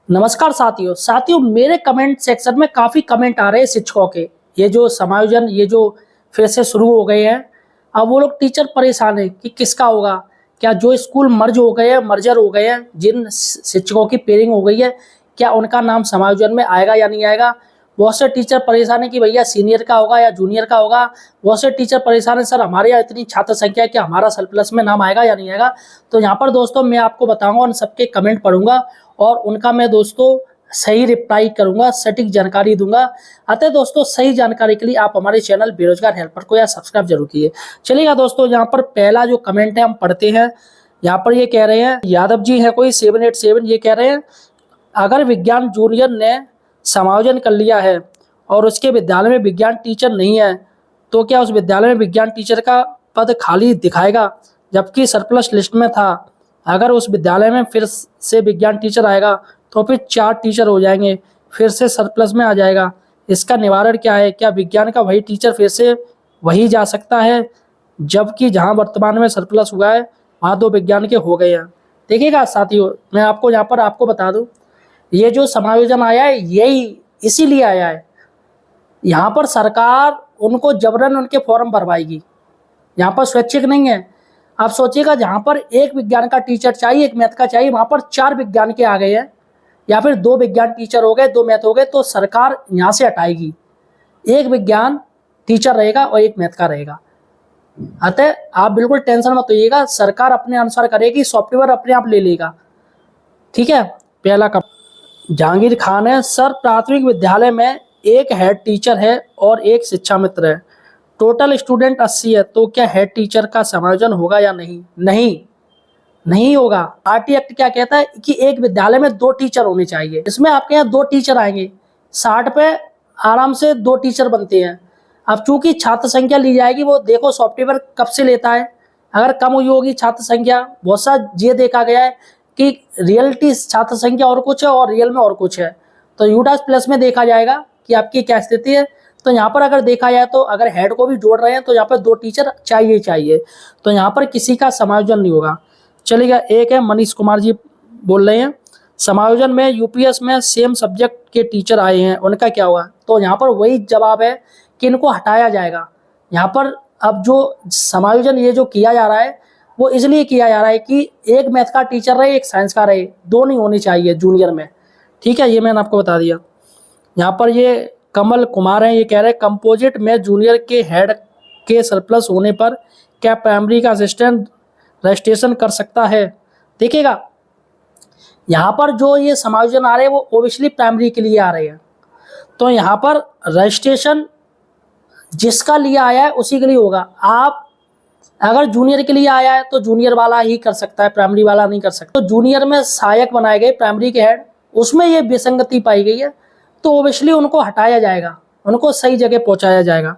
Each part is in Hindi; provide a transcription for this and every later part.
नमस्कार साथियों मेरे कमेंट सेक्शन में काफ़ी कमेंट आ रहे हैं शिक्षकों के। ये जो समायोजन ये जो फिर से शुरू हो गए हैं, अब वो लोग टीचर परेशान है कि किसका होगा। क्या जो स्कूल मर्जर हो गए हैं, जिन शिक्षकों की पेयरिंग हो गई है, क्या उनका नाम समायोजन में आएगा या नहीं आएगा। बहुत से टीचर परेशान है कि भैया सीनियर का होगा या जूनियर का होगा। बहुत से टीचर परेशान है, सर हमारे यहाँ इतनी छात्र संख्या है, क्या हमारा सरप्लस में नाम आएगा या नहीं आएगा। तो यहाँ पर दोस्तों मैं आपको बताऊंगा, उन सबके कमेंट पढ़ूंगा और उनका मैं दोस्तों सही रिप्लाई करूंगा, सटीक जानकारी दूंगा। अतः दोस्तों सही जानकारी के लिए आप हमारे चैनल बेरोजगार हेल्पर को या सब्सक्राइब जरूर कीजिए। चलिएगा दोस्तों, यहाँ पर पहला जो कमेंट है हम पढ़ते हैं। यहाँ पर ये कह रहे हैं, यादव जी है कोई 787, ये कह रहे हैं अगर विज्ञान जूनियर ने समायोजन कर लिया है और उसके विद्यालय में विज्ञान टीचर नहीं है, तो क्या उस विद्यालय में विज्ञान टीचर का पद खाली दिखाएगा जबकि सरप्लस लिस्ट में था। अगर उस विद्यालय में फिर से विज्ञान टीचर आएगा तो फिर 4 टीचर हो जाएंगे, फिर से सरप्लस में आ जाएगा। इसका निवारण क्या है? क्या विज्ञान का वही टीचर फिर से वही जा सकता है, जबकि जहां वर्तमान में सरप्लस हुआ है वहाँ 2 विज्ञान के हो गए हैं। देखिएगा साथियों, मैं आपको यहाँ पर आपको बता दूं, ये जो समायोजन आया है यही इसीलिए आया है। यहाँ पर सरकार उनको जबरन उनके फॉर्म भरवाएगी, यहाँ पर स्वैच्छिक नहीं है। आप सोचिएगा, जहाँ पर एक विज्ञान का टीचर चाहिए, एक मैथ का चाहिए, वहाँ पर 4 विज्ञान के आ गए हैं, या फिर 2 विज्ञान टीचर हो गए, 2 मैथ हो गए, तो सरकार यहाँ से हटाएगी। एक विज्ञान टीचर रहेगा और एक मैथ का रहेगा। अतः आप बिल्कुल टेंशन मत होइएगा, सरकार अपने अनुसार करेगी, सॉफ्टवेयर अपने आप ले लेगा। ठीक है। पहला कब जहांगीर खान है, सर प्राथमिक विद्यालय में एक हेड टीचर है और एक शिक्षा मित्र है, टोटल स्टूडेंट 80 है, तो क्या हेड टीचर का समायोजन होगा या नहीं? नहीं होगा। आरटी एक्ट क्या कहता है कि एक विद्यालय में 2 टीचर होने चाहिए। इसमें आपके यहाँ 2 टीचर आएंगे, 60 पे आराम से 2 टीचर बनते हैं। अब चूंकि छात्र संख्या ली जाएगी, वो देखो सॉफ्टवेयर कब से लेता है। अगर कम हुई होगी छात्र संख्या, बहुत सा ये देखा गया है कि रियलिटी छात्र संख्या और कुछ है और रियल में और कुछ है, तो यूडास प्लस में देखा जाएगा कि आपकी क्या स्थिति है। तो यहाँ पर अगर देखा जाए तो अगर हेड को भी जोड़ रहे हैं तो यहाँ पर 2 टीचर चाहिए, तो यहाँ पर किसी का समायोजन नहीं होगा। चलिएगा, एक है मनीष कुमार जी बोल रहे हैं, समायोजन में यूपीएस में सेम सब्जेक्ट के टीचर आए हैं, उनका क्या होगा। तो यहाँ पर वही जवाब है कि इनको हटाया जाएगा। यहाँ पर अब जो समायोजन ये जो किया जा रहा है वो इसलिए किया जा रहा है कि एक मैथ का टीचर रहे, एक साइंस का रहे, 2 नहीं होनी चाहिए जूनियर में। ठीक है, ये मैंने आपको बता दिया। यहाँ पर ये कमल कुमार हैं, ये कह रहे हैं कंपोजिट में जूनियर के हेड के सरप्लस होने पर क्या प्राइमरी का असिस्टेंट रजिस्ट्रेशन कर सकता है। देखिएगा, यहाँ पर जो ये समायोजन आ रहे हैं वो ओबियसली प्राइमरी के लिए आ रहे हैं, तो यहाँ पर रजिस्ट्रेशन जिसका लिया आया है उसी के लिए होगा। आप अगर जूनियर के लिए आया है तो जूनियर वाला ही कर सकता है, प्राइमरी वाला नहीं कर सकता। तो जूनियर में सहायक बनाए गए प्राइमरी के हेड, उसमें ये विसंगति पाई गई है, तो ओबियसली उनको हटाया जाएगा, उनको सही जगह पहुंचाया जाएगा।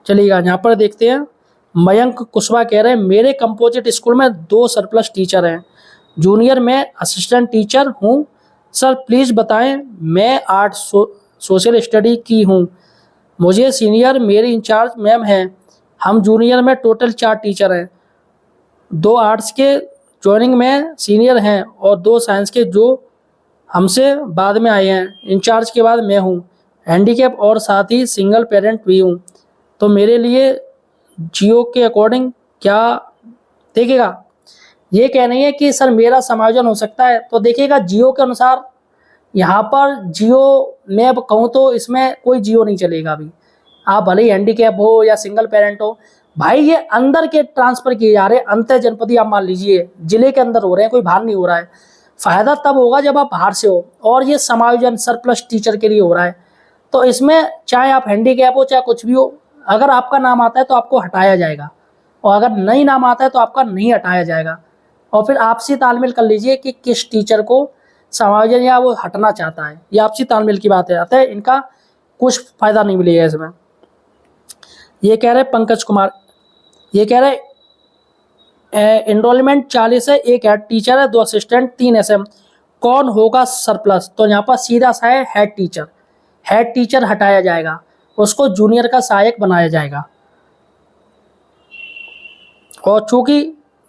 चलिएगा, यहाँ पर देखते हैं। मयंक कुशवाहा कह रहे हैं मेरे कंपोजिट स्कूल में 2 सरप्लस टीचर हैं, जूनियर में असिस्टेंट टीचर हूँ। सर प्लीज़ बताएं, मैं आर्ट सोशल स्टडी की हूँ, मुझे सीनियर मेरी इंचार्ज मैम है, हम जूनियर में टोटल 4 टीचर हैं, 2 आर्ट्स के ज्वाइनिंग में सीनियर हैं और 2 साइंस के जो हमसे बाद में आए हैं। इंचार्ज के बाद मैं हूँ, हैंडीकैप और साथ ही सिंगल पेरेंट भी हूँ, तो मेरे लिए जियो के अकॉर्डिंग क्या। देखिएगा, ये कह रही है कि सर मेरा समायोजन हो सकता है, तो देखिएगा जियो के अनुसार यहाँ पर जियो मैं अब कहूँ तो इसमें कोई जियो नहीं चलेगा। अभी आप भले ही हैंडीकैप हो या सिंगल पेरेंट हो, भाई ये अंदर के ट्रांसफर किए जा रहे हैं, अंतर जनपदीय आप मान लीजिए जिले के अंदर हो रहे हैं, कोई बाहर नहीं हो रहा है। फायदा तब होगा जब आप बाहर से हो, और ये समायोजन सरप्लस टीचर के लिए हो रहा है, तो इसमें चाहे आप हैंडीकैप हो चाहे कुछ भी हो, अगर आपका नाम आता है तो आपको हटाया जाएगा, और अगर नहीं नाम आता है तो आपका नहीं हटाया जाएगा। और फिर आपसी तालमेल कर लीजिए कि किस टीचर को समायोजन या वो हटना चाहता है, ये आपसी तालमेल की बात है। अतः इनका कुछ फायदा नहीं मिलेगा इसमें। ये कह रहे पंकज कुमार, ये कह रहे एनरोलमेंट 40 है, 1 हेड टीचर है, 2 असिस्टेंट, 3 एसएम, कौन होगा सरप्लस। तो यहाँ पर सीधा सा है हेड टीचर, हेड टीचर हटाया जाएगा, उसको जूनियर का सहायक बनाया जाएगा। और चूंकि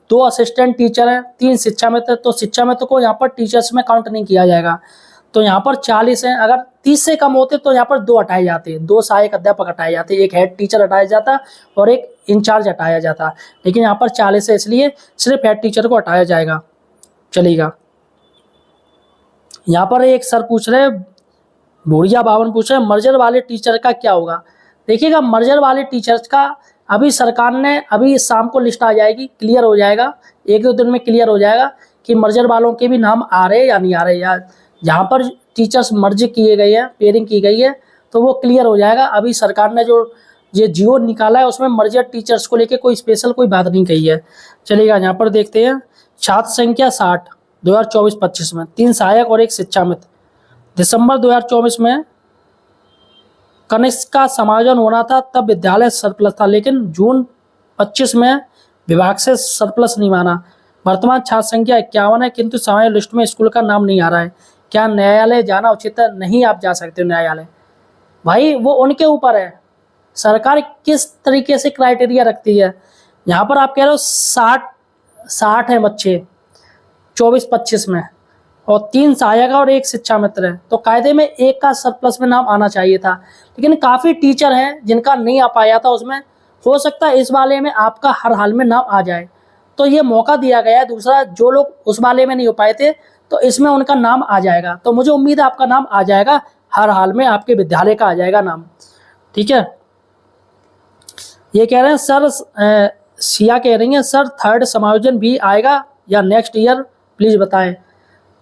2 असिस्टेंट टीचर हैं, 3 शिक्षा मित्र, तो शिक्षा मित्र को यहाँ पर टीचर्स में काउंट नहीं किया जाएगा। तो यहाँ पर 40 हैं। अगर 30 से कम होते तो यहाँ पर 2 हटाए जाते, 2 सहायक अध्यापक हटाए जाते, एक हेड टीचर हटाया जाता और एक इंचार्ज हटाया जाता। लेकिन यहाँ पर 40 है, इसलिए सिर्फ हेड टीचर को हटाया जाएगा। चलेगा। यहाँ पर एक सर पूछ रहे हैं, भूरिया बावन पूछ रहे हैं, मर्जर वाले टीचर का क्या होगा। देखिएगा, मर्जर वाले टीचर्स का अभी सरकार ने, अभी शाम को लिस्ट आ जाएगी, क्लियर हो जाएगा, 1-2 दिन में क्लियर हो जाएगा कि मर्जर वालों के भी नाम आ रहे हैं या नहीं आ रहे। या जहाँ पर टीचर्स मर्ज किए गए हैं, पेयरिंग की गई है, तो वो क्लियर हो जाएगा। अभी सरकार ने जो ये जियो निकाला है उसमें मर्जर टीचर्स को लेके कोई स्पेशल कोई बात नहीं कही है। चलिएगा, यहाँ पर देखते हैं। छात्र संख्या 60 2024-25 में 3 सहायक और 1 शिक्षा मित्र। दिसंबर 2024 में कनिष्ठ का समायोजन होना था, तब विद्यालय सरप्लस था, लेकिन जून 25 में विभाग से सरप्लस नहीं माना। वर्तमान छात्र संख्या 51 है, किंतु समायोजन लिस्ट में स्कूल का नाम नहीं आ रहा है। क्या न्यायालय जाना उचित है? नहीं, आप जा सकते हो न्यायालय। भाई वो उनके ऊपर है, सरकार किस तरीके से क्राइटेरिया रखती है। यहाँ पर आप कह रहे हो 60 हैं बच्चे 24-25 में, और 3 सहायक और 1 शिक्षा मित्र है, तो कायदे में 1 का सरप्लस में नाम आना चाहिए था। लेकिन काफ़ी टीचर हैं जिनका नहीं आ पाया था उसमें, हो सकता है इस वाले में आपका हर हाल में नाम आ जाए, तो ये मौका दिया गया है। दूसरा, जो लोग उस वाले में नहीं हो पाए थे तो इसमें उनका नाम आ जाएगा, तो मुझे उम्मीद है आपका नाम आ जाएगा, हर हाल में आपके विद्यालय का आ जाएगा नाम। ठीक है। ये कह रहे हैं सर, सिया कह रही हैं सर, 3rd समायोजन भी आएगा या नेक्स्ट ईयर, प्लीज़ बताएं।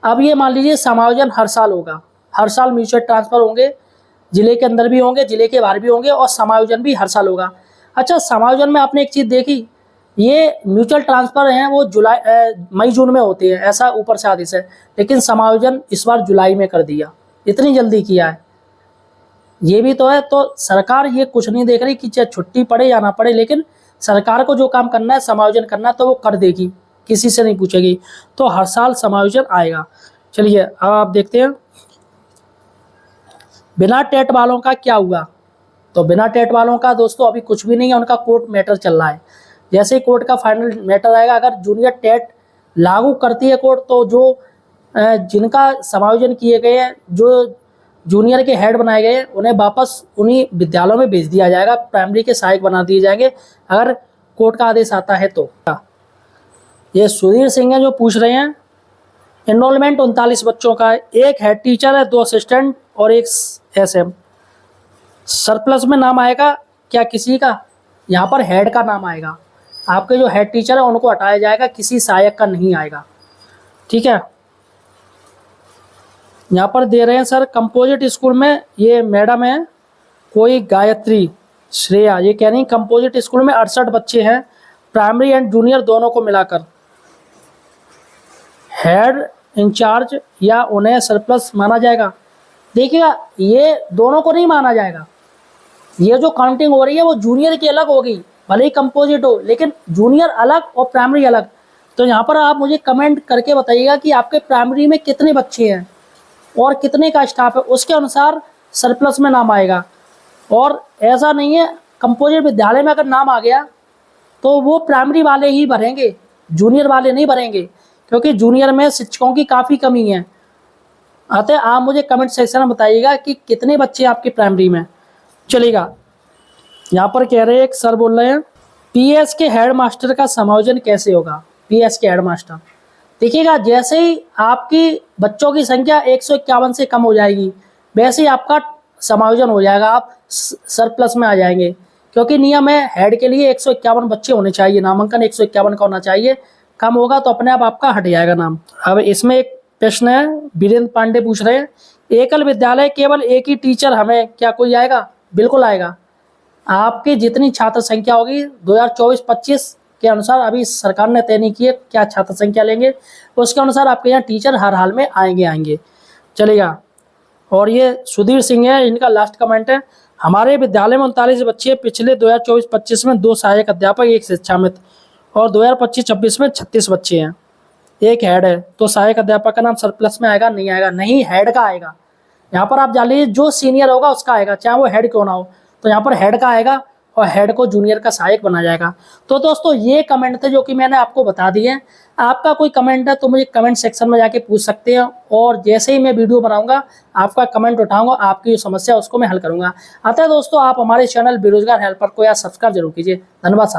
अब ये मान लीजिए समायोजन हर साल होगा, हर साल म्यूचुअल ट्रांसफ़र होंगे, ज़िले के अंदर भी होंगे, ज़िले के बाहर भी होंगे, और समायोजन भी हर साल होगा। अच्छा, समायोजन में आपने एक चीज़ देखी, ये म्यूचुअल ट्रांसफ़र हैं वो मई जून में होते हैं, ऐसा ऊपर से आदेश है, लेकिन समायोजन इस बार जुलाई में कर दिया, इतनी जल्दी किया है। ये भी तो है। तो सरकार ये कुछ नहीं देख रही कि चाहे छुट्टी पड़े या ना पड़े, लेकिन सरकार को जो काम करना है, समायोजन करना है, तो वो कर देगी, किसी से नहीं पूछेगी। तो हर साल समायोजन आएगा। चलिए, अब आप देखते हैं बिना टेट वालों का क्या हुआ। तो बिना टेट वालों का दोस्तों अभी कुछ भी नहीं है, उनका कोर्ट मैटर चल रहा है। जैसे ही कोर्ट का फाइनल मैटर आएगा, अगर जूनियर टेट लागू करती है कोर्ट, तो जो जिनका समायोजन किए गए हैं, जो जूनियर के हेड बनाए गए, उन्हें वापस उन्हीं विद्यालयों में भेज दिया जाएगा, प्राइमरी के सहायक बना दिए जाएंगे, अगर कोर्ट का आदेश आता है तो। ये सुधीर सिंह है जो पूछ रहे हैं, एनरोलमेंट 39 बच्चों का है, 1 हेड टीचर है, 2 असिस्टेंट और 1 SM। सरप्लस में नाम आएगा क्या किसी का? यहाँ पर हेड का नाम आएगा, आपके जो हेड टीचर है उनको हटाया जाएगा, किसी सहायक का नहीं आएगा। ठीक है। यहाँ पर दे रहे हैं सर, कंपोजिट स्कूल में, ये मैडम है कोई गायत्री श्रेया, ये कह रही कंपोजिट स्कूल में 68 बच्चे हैं, प्राइमरी एंड जूनियर दोनों को मिलाकर, हेड इंचार्ज या उन्हें सरप्लस माना जाएगा। देखिएगा, ये दोनों को नहीं माना जाएगा, ये जो काउंटिंग हो रही है वो जूनियर की अलग होगी, भले ही कंपोजिट हो, लेकिन जूनियर अलग और प्राइमरी अलग। तो यहाँ पर आप मुझे कमेंट करके बताइएगा कि आपके प्राइमरी में कितने बच्चे हैं और कितने का स्टाफ है, उसके अनुसार सरप्लस में नाम आएगा। और ऐसा नहीं है, कंपोजिट विद्यालय में अगर नाम आ गया तो वो प्राइमरी वाले ही भरेंगे, जूनियर वाले नहीं भरेंगे, क्योंकि जूनियर में शिक्षकों की काफ़ी कमी है। अतः आप मुझे कमेंट सेक्शन में बताइएगा कि कितने बच्चे आपके प्राइमरी में। चलेगा। यहाँ पर कह रहे हैं, एक सर बोल रहे हैं, PS के हेड मास्टर का समायोजन कैसे होगा? PS के हेड मास्टर, देखिएगा, जैसे ही आपकी बच्चों की संख्या 151 से कम हो जाएगी, वैसे ही आपका समायोजन हो जाएगा, आप सरप्लस में आ जाएंगे, क्योंकि नियम है हेड के लिए 151 बच्चे होने चाहिए, नामांकन 151 का होना चाहिए, कम होगा तो अपने आप आपका हट जाएगा नाम। अब इसमें एक प्रश्न है, वीरेंद्र पांडे पूछ रहे हैं, एकल विद्यालय केवल एक ही टीचर, हमें क्या कोई आएगा? बिल्कुल आएगा। आपकी जितनी छात्र संख्या होगी 2024-25 के अनुसार, अभी सरकार ने तय नहीं की है क्या छात्र संख्या लेंगे, उसके अनुसार आपके यहाँ टीचर हर हाल में आएंगे। चलेगा। और ये सुधीर सिंह है, इनका लास्ट कमेंट है, हमारे विद्यालय में 39 बच्चे, पिछले 2024-25 में 2 सहायक अध्यापक, 1 शिक्षा मित्र, और 2025-26 में 36 बच्चे हैं, 1 हेड है। तो सहायक अध्यापक का नाम सरप्लस में आएगा? नहीं आएगा, नहीं, हेड का आएगा। यहाँ पर आप जान लीजिए, जो सीनियर होगा उसका आएगा, चाहे वो हेड क्यों ना हो, तो यहाँ पर हेड का आएगा। और हेड को जूनियर का सहायक बनाया जाएगा। तो दोस्तों ये कमेंट थे जो कि मैंने आपको बता दिए हैं। आपका कोई कमेंट है तो मुझे कमेंट सेक्शन में जाके पूछ सकते हैं, और जैसे ही मैं वीडियो बनाऊंगा आपका कमेंट उठाऊंगा, आपकी जो समस्या है उसको मैं हल करूंगा। अतः दोस्तों आप हमारे चैनल बेरोजगार हेल्पर को यार सब्सक्राइब जरूर कीजिए। धन्यवाद।